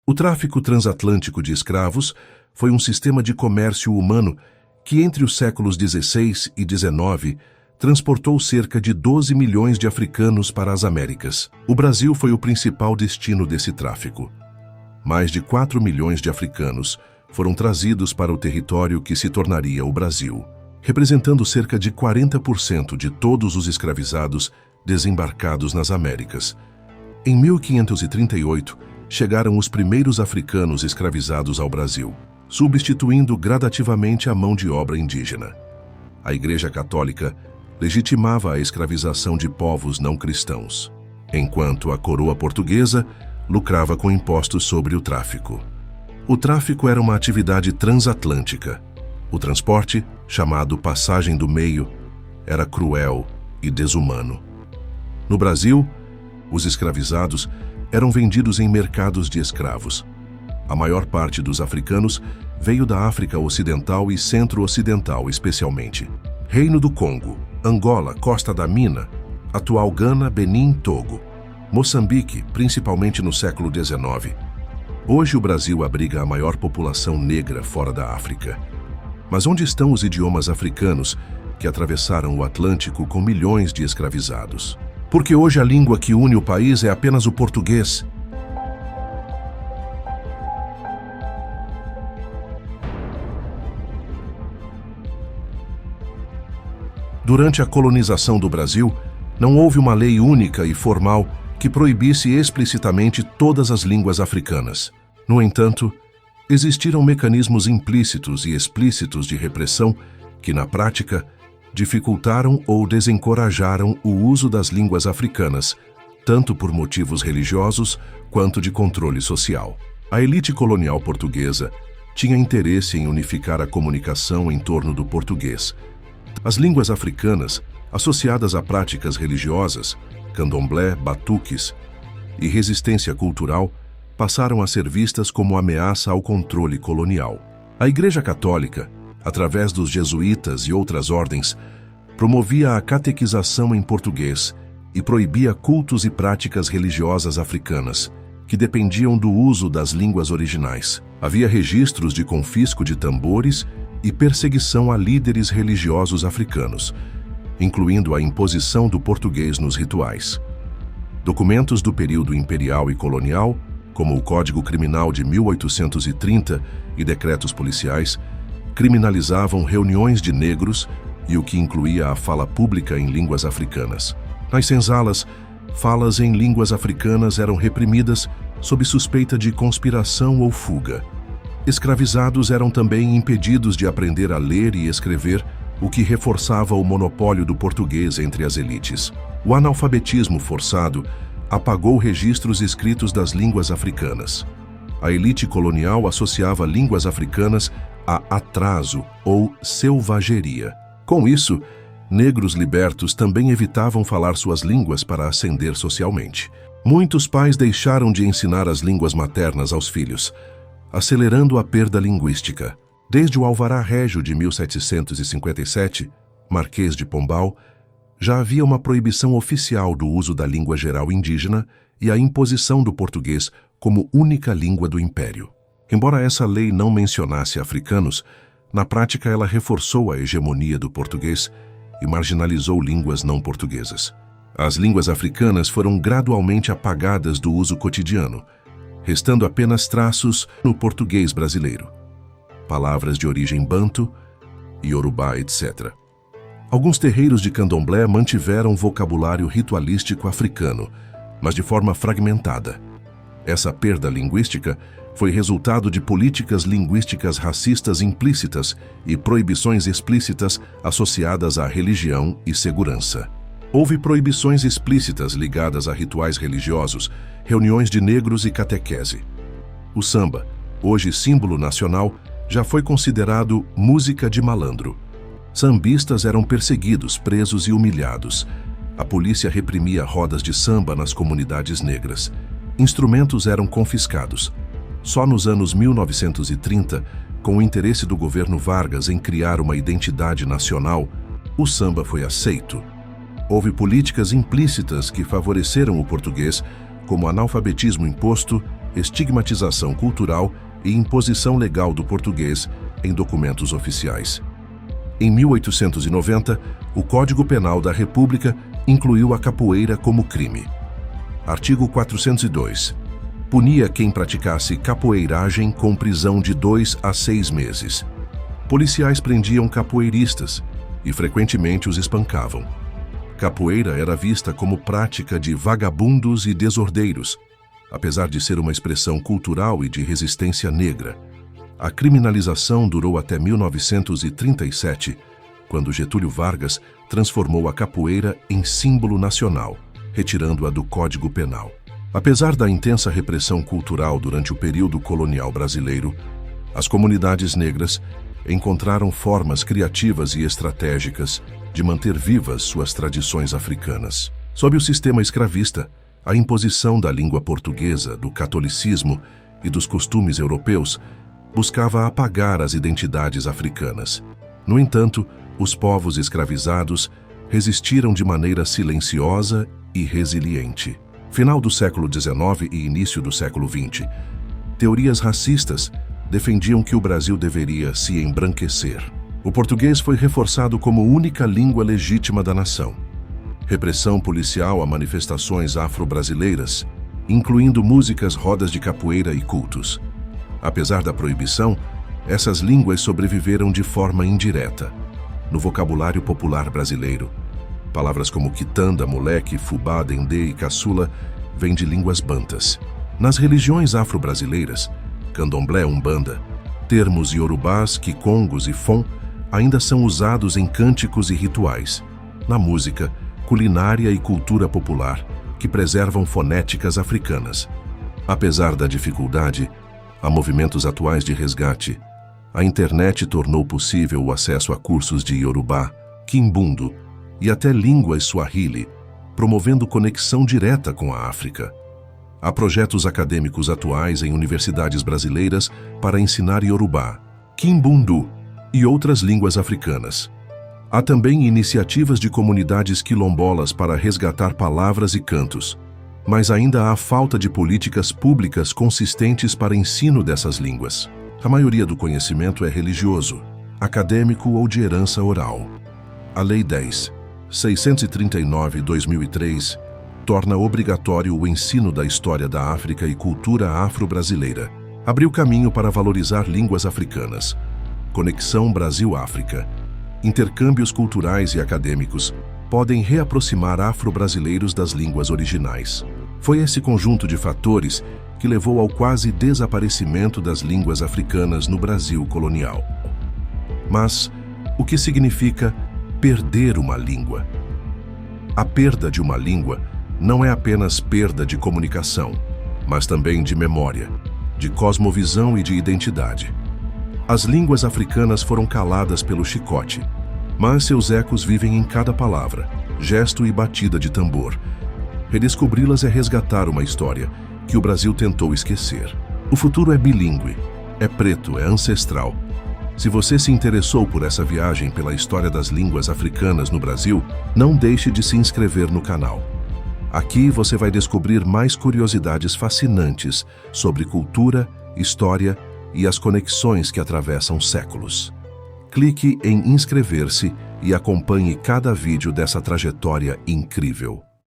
O tráfico transatlântico de escravos foi um sistema de comércio humano que, entre os séculos XVI e XIX, transportou cerca de 12 milhões de africanos para as Américas. O Brasil foi o principal destino desse tráfico. Mais de 4 milhões de africanos foram trazidos para o território que se tornaria o Brasil, representando cerca de 40% de todos os escravizados desembarcados nas Américas. Em 1538, chegaram os primeiros africanos escravizados ao Brasil, substituindo gradativamente a mão de obra indígena. A Igreja Católica legitimava a escravização de povos não cristãos, enquanto a coroa portuguesa lucrava com impostos sobre o tráfico. O tráfico era uma atividade transatlântica. O transporte, chamado Passagem do Meio, era cruel e desumano. No Brasil, os escravizados eram vendidos em mercados de escravos. A maior parte dos africanos veio da África Ocidental e Centro-Ocidental, especialmente. Reino do Congo, Angola, Costa da Mina, atual Gana, Benin, Togo. Moçambique, principalmente no século XIX. Hoje o Brasil abriga a maior população negra fora da África. Mas onde estão os idiomas africanos que atravessaram o Atlântico com milhões de escravizados? Porque hoje a língua que une o país é apenas o português. Durante a colonização do Brasil, não houve uma lei única e formal que proibisse explicitamente todas as línguas africanas. No entanto, existiram mecanismos implícitos e explícitos de repressão que, na prática, dificultaram ou desencorajaram o uso das línguas africanas, tanto por motivos religiosos quanto de controle social. A elite colonial portuguesa tinha interesse em unificar a comunicação em torno do português. As línguas africanas, associadas a práticas religiosas, candomblé, batuques e resistência cultural, passaram a ser vistas como ameaça ao controle colonial. A Igreja Católica, através dos jesuítas e outras ordens, promovia a catequização em português e proibia cultos e práticas religiosas africanas, que dependiam do uso das línguas originais. Havia registros de confisco de tambores e perseguição a líderes religiosos africanos, incluindo a imposição do português nos rituais. Documentos do período imperial e colonial, como o Código Criminal de 1830 e decretos policiais, criminalizavam reuniões de negros e o que incluía a fala pública em línguas africanas. Nas senzalas, falas em línguas africanas eram reprimidas sob suspeita de conspiração ou fuga. Escravizados eram também impedidos de aprender a ler e escrever, o que reforçava o monopólio do português entre as elites. O analfabetismo forçado apagou registros escritos das línguas africanas. A elite colonial associava línguas africanas a atraso ou selvageria. Com isso, negros libertos também evitavam falar suas línguas para ascender socialmente. Muitos pais deixaram de ensinar as línguas maternas aos filhos, acelerando a perda linguística. Desde o Alvará Régio de 1757, Marquês de Pombal, já havia uma proibição oficial do uso da língua geral indígena e a imposição do português como única língua do Império. Embora essa lei não mencionasse africanos, na prática ela reforçou a hegemonia do português e marginalizou línguas não portuguesas. As línguas africanas foram gradualmente apagadas do uso cotidiano, restando apenas traços no português brasileiro, palavras de origem banto, iorubá, etc. Alguns terreiros de candomblé mantiveram vocabulário ritualístico africano, mas de forma fragmentada. Essa perda linguística foi resultado de políticas linguísticas racistas implícitas e proibições explícitas associadas à religião e segurança. Houve proibições explícitas ligadas a rituais religiosos, reuniões de negros e catequese. O samba, hoje símbolo nacional, já foi considerado música de malandro. Sambistas eram perseguidos, presos e humilhados. A polícia reprimia rodas de samba nas comunidades negras. Instrumentos eram confiscados. Só nos anos 1930, com o interesse do governo Vargas em criar uma identidade nacional, o samba foi aceito. Houve políticas implícitas que favoreceram o português, como analfabetismo imposto estigmatização cultural e imposição legal do português em documentos oficiais. Em 1890, o Código Penal da República incluiu a capoeira como crime. Artigo 402. Punia quem praticasse capoeiragem com prisão de 2 a 6 meses. Policiais prendiam capoeiristas e frequentemente os espancavam. Capoeira era vista como prática de vagabundos e desordeiros, apesar de ser uma expressão cultural e de resistência negra. A criminalização durou até 1937, quando Getúlio Vargas transformou a capoeira em símbolo nacional, retirando-a do Código Penal. Apesar da intensa repressão cultural durante o período colonial brasileiro, as comunidades negras encontraram formas criativas e estratégicas de manter vivas suas tradições africanas. Sob o sistema escravista, a imposição da língua portuguesa, do catolicismo e dos costumes europeus buscava apagar as identidades africanas. No entanto, os povos escravizados resistiram de maneira silenciosa e resiliente. Final do século XIX e início do século XX, teorias racistas defendiam que o Brasil deveria se embranquecer. O português foi reforçado como única língua legítima da nação. Repressão policial a manifestações afro-brasileiras, incluindo músicas, rodas de capoeira e cultos. Apesar da proibição, essas línguas sobreviveram de forma indireta. No vocabulário popular brasileiro, palavras como quitanda, moleque, fubá, dendê e caçula vêm de línguas bantas. Nas religiões afro-brasileiras, candomblé, umbanda, termos iorubás, quicongos e fon ainda são usados em cânticos e rituais. Na música, culinária e cultura popular, que preservam fonéticas africanas. Apesar da dificuldade, há movimentos atuais de resgate. A internet tornou possível o acesso a cursos de iorubá, quimbundo e até línguas swahili, promovendo conexão direta com a África. Há projetos acadêmicos atuais em universidades brasileiras para ensinar iorubá, quimbundu e outras línguas africanas. Há também iniciativas de comunidades quilombolas para resgatar palavras e cantos, mas ainda há falta de políticas públicas consistentes para ensino dessas línguas. A maioria do conhecimento é religioso, acadêmico ou de herança oral. A Lei 10.639/2003 torna obrigatório o ensino da história da África e cultura afro-brasileira. Abriu caminho para valorizar línguas africanas. Conexão Brasil-África. Intercâmbios culturais e acadêmicos podem reaproximar afro-brasileiros das línguas originais. Foi esse conjunto de fatores que levou ao quase desaparecimento das línguas africanas no Brasil colonial. Mas o que significa perder uma língua? A perda de uma língua não é apenas perda de comunicação, mas também de memória, de cosmovisão e de identidade. As línguas africanas foram caladas pelo chicote, mas seus ecos vivem em cada palavra, gesto e batida de tambor. Redescobri-las é resgatar uma história que o Brasil tentou esquecer. O futuro é bilíngue, é preto, é ancestral. Se você se interessou por essa viagem pela história das línguas africanas no Brasil, não deixe de se inscrever no canal. Aqui você vai descobrir mais curiosidades fascinantes sobre cultura, história e as conexões que atravessam séculos. Clique em inscrever-se e acompanhe cada vídeo dessa trajetória incrível.